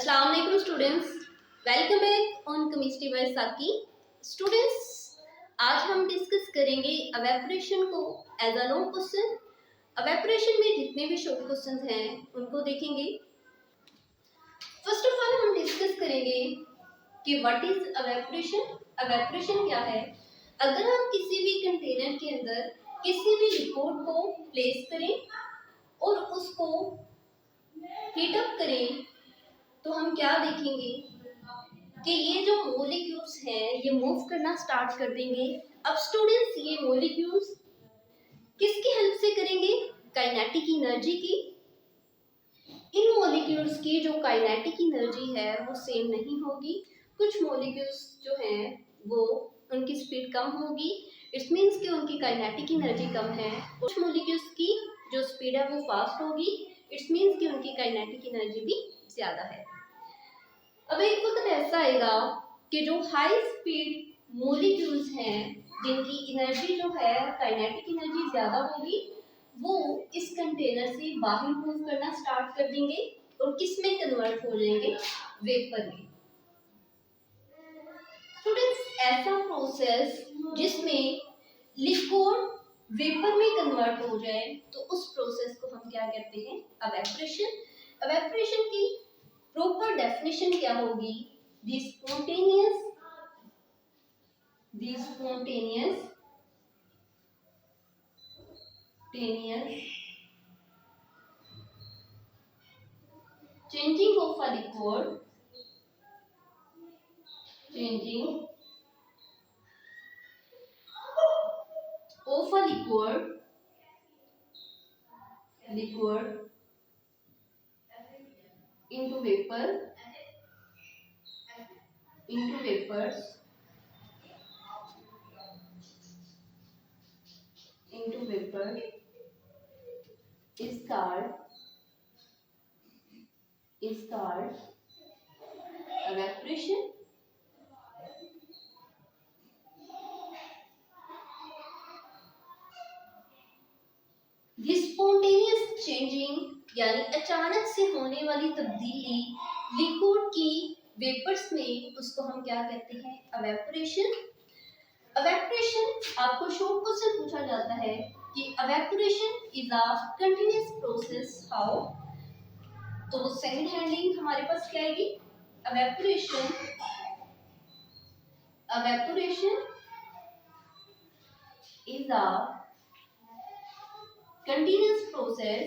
अस्सलाम वालेकुम students, welcome back on chemistry by Saqi. Students, आज हम डिस्कस करेंगे एवेपोरेशन को as a long question. Evaporation में जितने भी शॉर्ट क्वेश्चंस हैं उनको देखेंगे। फर्स्ट ऑफ ऑल हम डिस्कस करेंगे कि व्हाट इज एवेपोरेशन। एवेपोरेशन क्या है? अगर हम किसी भी कंटेनर के अंदर किसी भी लिक्विड को प्लेस करें और उसको हीट अप करें तो हम क्या देखेंगे कि ये जो मॉलिक्यूल्स हैं ये मूव करना स्टार्ट कर देंगे। अब स्टूडेंट्स, ये मॉलिक्यूल्स किसकी हेल्प से करेंगे? काइनेटिक एनर्जी की। इन मॉलिक्यूल्स की जो काइनेटिक एनर्जी है वो सेम नहीं होगी। कुछ मॉलिक्यूल्स जो हैं वो उनकी स्पीड कम होगी, इट्स मीन्स कि उनकी काइनेटिक एनर्जी कम है। कुछ मॉलिक्यूल्स की जो स्पीड है वो फास्ट होगी, इट्स मीन्स कि उनकी काइनेटिक एनर्जी भी ज़्यादा है। अब एक वक्त ऐसा आएगा कि जो हाई स्पीड मॉलिक्यूल्स हैं जिनकी एनर्जी जो है काइनेटिक एनर्जी ज़्यादा होगी, वो इस कंटेनर से बाहर मूव करना स्टार्ट कर देंगे और किस में कन्वर्ट हो जाएंगे? वेपर में। स्टूडेंट्स, ऐसा प्रोसेस जिसमें लिक्विड वेपर में कन्वर्ट हो जाए तो उस प्रोसेस को हम क्या कहते हैं? एवेपोरेशन। एवेपोरेशन की प्रॉपर डेफिनेशन क्या होगी? The spontaneous changing of a liquid into vapor is called evaporation. The spontaneous changing यानी अचानक से होने वाली तब्दीली लिक्विड की वेपर्स में, उसको हम क्या कहते हैं? एवेपोरेशन। एवेपोरेशन आपको शॉर्ट क्वेश्चन पूछा जाता है कि evaporation is a continuous process how. तो सेकंड हैंडिंग हमारे पास क्या आएगी? Evaporation is a continuous process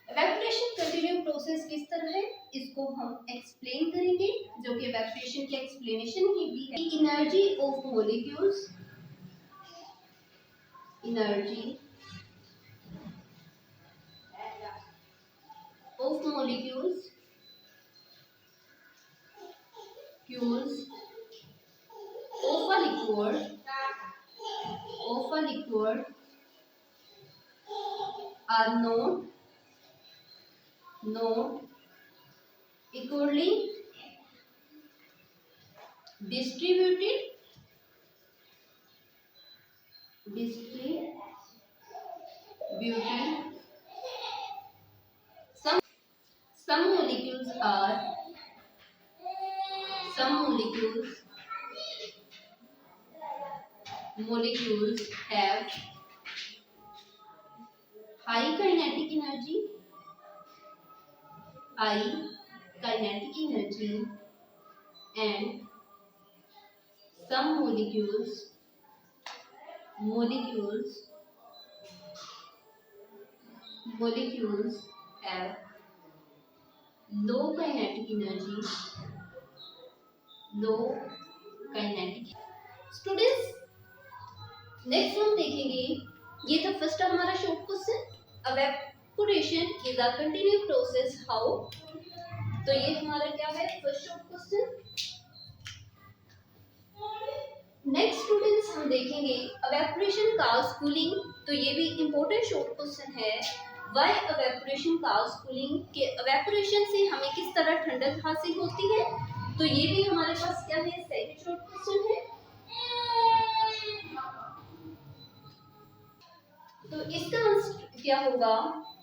evaporation continue process किस तरह है इसको हम एक्सप्लेन करेंगे, जो कि evaporation की एक्सप्लेनेशन ही भी है। Energy of molecules of a liquid are not equally distributed some molecules have high kinetic energy and some molecules have low kinetic energy. Students, next हम देखेंगे, ये था फर्स्ट हमारा short question, evaporation is a continue process how. तो ये हमारा क्या है? First short question. Next students हम देखेंगे एवेपोरेशन कॉज कूलिंग। तो ये भी इंपॉर्टेंट शॉर्ट क्वेश्चन है। व्हाई एवेपोरेशन कॉज कूलिंग, के एवेपोरेशन से हमें किस तरह ठंडक हासिल होती है। तो ये भी हमारे पास क्या है? सेकंड शॉर्ट क्वेश्चन है। तो इसका आंसर क्या होगा?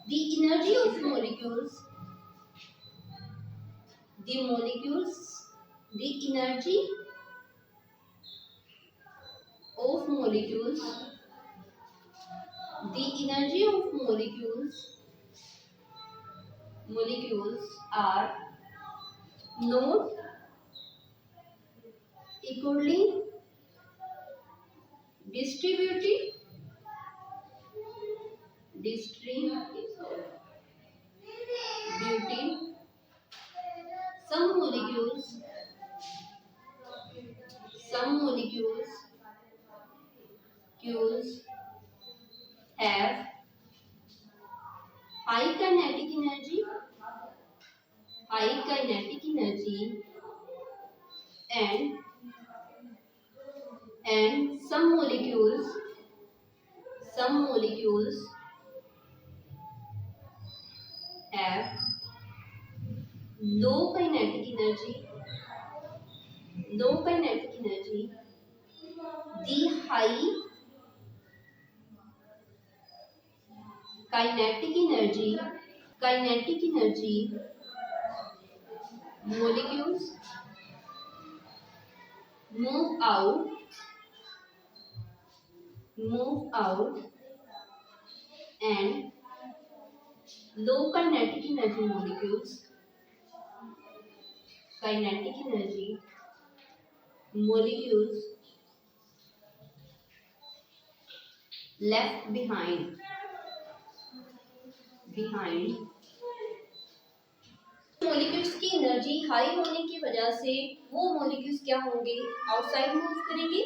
The energy of molecules, the molecules, the energy of molecules, the energy of molecules are not equally distributed, some molecules have high kinetic energy, and some molecules have low kinetic energy. The high kinetic energy molecules move out and low kinetic energy molecules left behind molecules की energy high होने की वजह से वो molecules क्या होंगे? Outside move करेंगे।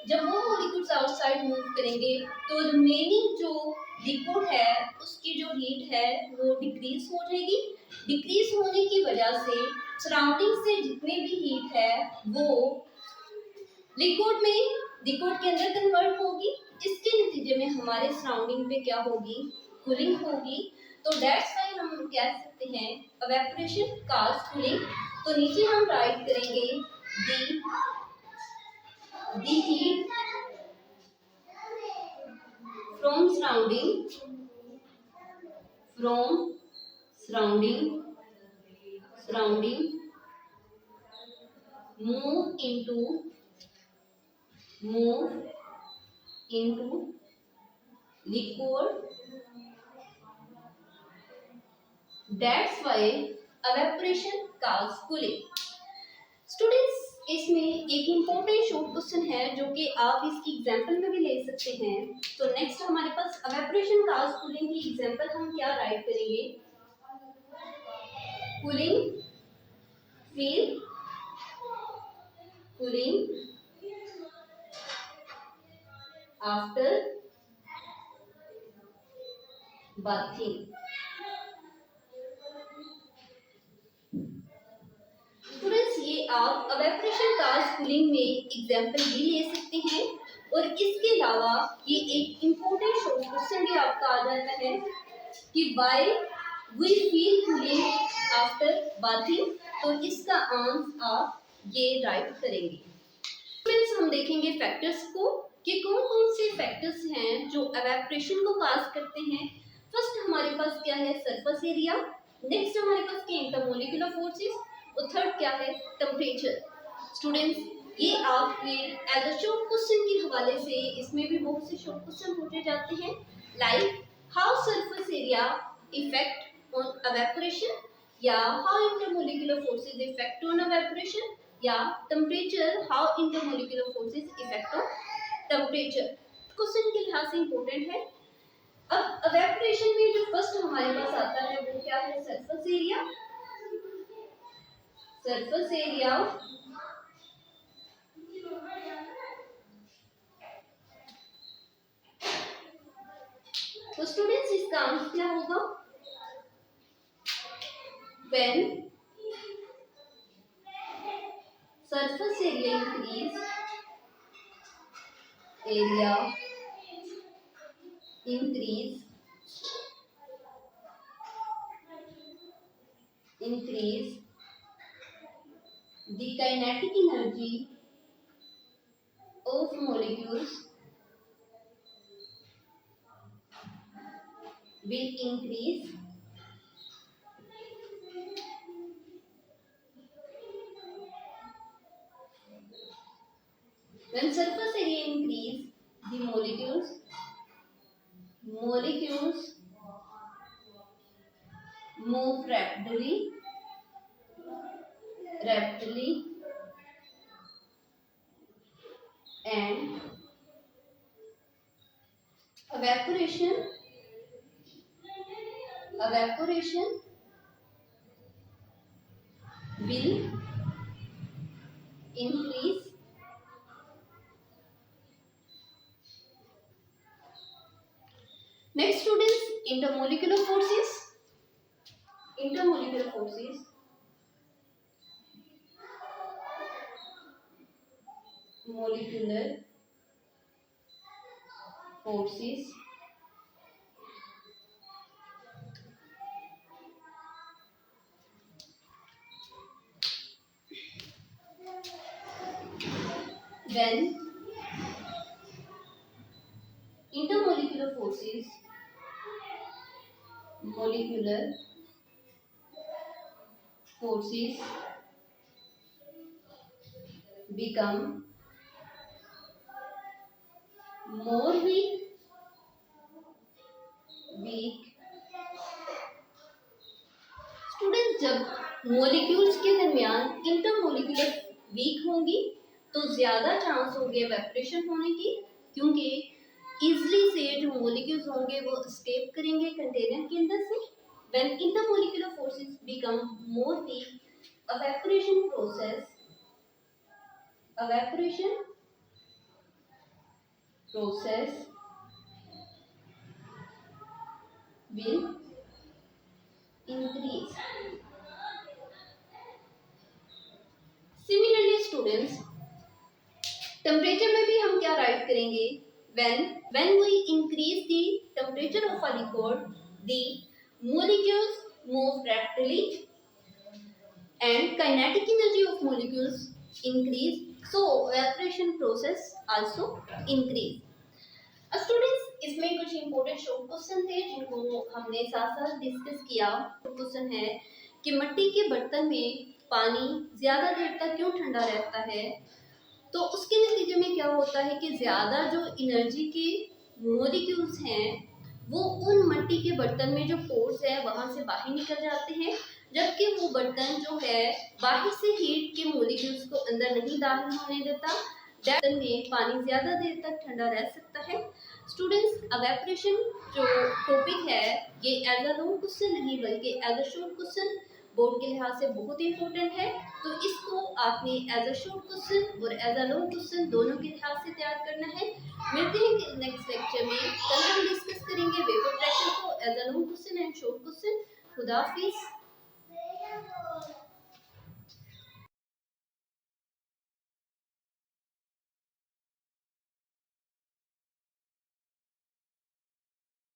जब वो मॉलिक्यूल्स आउटसाइड मूव करेंगे तो रिमेनिंग जो लिक्विड है उसकी जो हीट है वो डिक्रीज हो जाएगी। डिक्रीज होने की वजह से सराउंडिंग से जितनी भी हीट है वो लिक्विड के अंदर कन्वर्ट होगी। इसके नतीजे में हमारे सराउंडिंग पे क्या होगी? कूलिंग होगी। तो दैट्स व्हाई हम कह सकते हैं एवेपोरेशन कॉज कूलिंग। तो नीचे हम राइट करेंगे the heat from surrounding move into liquid. That's why evaporation causes cooling. Students, इसमें एक इम्पोर्टेंट शॉर्ट क्वेश्चन है जो कि आप इसकी एग्जांपल में भी ले सकते हैं। तो नेक्स्ट हमारे पास evaporation causes cooling की एग्जांपल हम क्या राइट करेंगे? cooling after bathing. स्टूडेंट्स, ये आप evaporation causes cooling में एग्जांपल भी ले सकते हैं और इसके अलावा ये एक इम्पोर्टेंट शॉर्ट क्वेश्चन भी आपका आ जाता है कि why we feel cooling after bathing. तो इसका आंसर आप ये राइट करेंगे। फ्रेंड्स, हम देखेंगे फैक्टर्स को कि कौन कौन से फैक्टर्स हैं जो एवेपोरेशन को काज करते हैं। फर्स्ट हमारे पास क्या है? Surface area. नेक्स्ट हमारे पास क्या? Intermolecular forces. और थर्ड क्या है? टेम्परेचर। स्टूडेंट्स, ये आपके एज अ शॉर्ट क्वेश्चन के हवाले से इसमें भी बहुत से शॉर्ट क्वेश्चन पूछे जाते हैं, like how surface area effect on evaporation, या how intermolecular forces effect on evaporation, या temperature, how intermolecular forces effect on temperature. Question के लिहाज से इंपॉर्टेंट है। अब एवेपोरेशन में जो फर्स्ट हमारे पास आता है वो क्या है? Surface area. तो स्टूडेंट्स, इसका आंसर क्या होगा? When surface area increase the kinetic energy of molecules will increase when surface area increase, the molecules move rapidly and evaporation will increase. Next, students, intermolecular forces. Intermolecular forces, molecular forces when intermolecular forces molecular forces become more weak। Student, जब molecules के दरमियान intermolecular week होंगी तो ज्यादा chance होंगे evaporation होने की, क्योंकि इजली से जो मॉलिक्यूल्स होंगे वो एस्केप करेंगे कंटेनर के अंदर से। When intermolecular forces become more weak, evaporation process will increase। Similarly students, temperature में भी हम क्या राइट करेंगे? when we increase the temperature of a liquid, the molecules move rapidly and kinetic energy of molecules increase, so evaporation process also increase। Students, इसमें कुछ important short question थे जिनको हमने साथ साथ डिस्कस किया। क्वेश्चन है कि मिट्टी के बर्तन में पानी ज्यादा देर तक क्यों ठंडा रहता है? तो उसके नतीजे में क्या होता है कि ज्यादा जो एनर्जी के मॉलिक्यूल्स हैं वो उन मिट्टी के बर्तन में जो पोर्स है वहां से बाहर निकल जाते हैं, जबकि वो बर्तन जो है बाहर से हीट के मॉलिक्यूल्स को अंदर नहीं दाखिल होने देता। बर्तन में पानी ज्यादा देर तक ठंडा रह सकता है। स्टूडेंट्स, एवेपोरेशन जो टॉपिक है ये एज अ लॉन्ग क्वेश्चन नहीं बल्कि as a short question board के लिहाज से बहुत इंपॉर्टेंट है, तो इसको आपने एज अ शॉर्ट क्वेश्चन और एज अ लॉन्ग क्वेश्चन दोनों के लिहाज से तैयार करना है। मिलते हैं नेक्स्ट लेक्चर में। कल हम डिस्कस करेंगे वेपर प्रेशर को as a long question and short question. खुदा हाफिज।